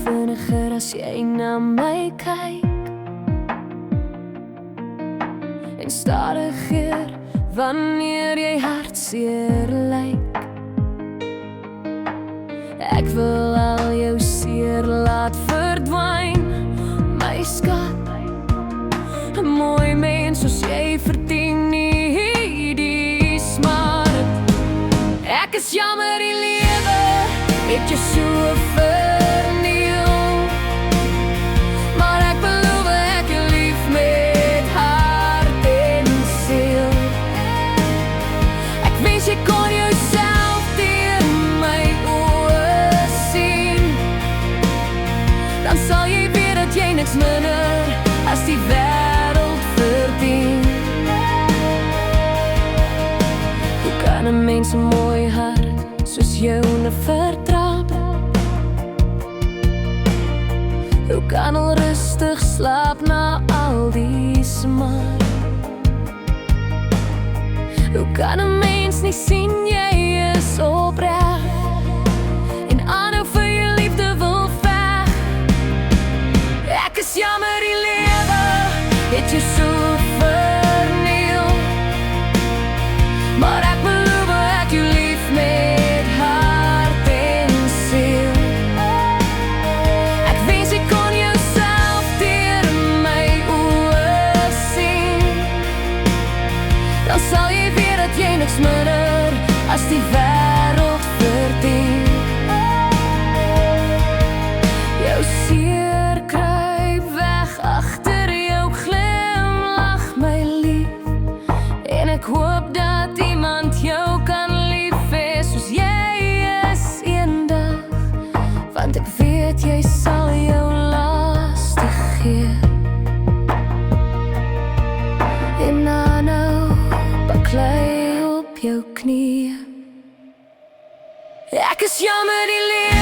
vinniger as jy na my kyk, en stadiger wanneer jy hartseer lyk. Ek wil al jou seer laat verdwyn, my skat. 'n mooi mens soos jy verdien nie die smart. Ek is jammer die lewe het jou so verniel, maar ek beloof ek jou lief met hart en siel. Ek wens jy kon jouself deur my oë sien, dan sal jy weet dat jy niks minder as die wêreld verdien. Hoe kan 'n mens 'n mooi hart soos joune vertrap? Hoe kan al rustig slaap na al die smart? Hoe kan 'n mens nie sien jy is opreg en aanhou vir jou liefde wil veg? Ek is jammer die lewe het jou so verniel, maar ek beloof ek jou lief met hart en siel. Ek wens ek kon jouself deur my oë sien, dan sal jy weet dat jy niks minder as die wêreld verdien. Jou seer kruip weg agter jou glimlach, my lief, en ek hoop dat iemand jou kan lief hê soos jy is eendag, want ek weet jy sal jou lastig gee en aanhou baklei op jou knieë. Ek is jammer die lewe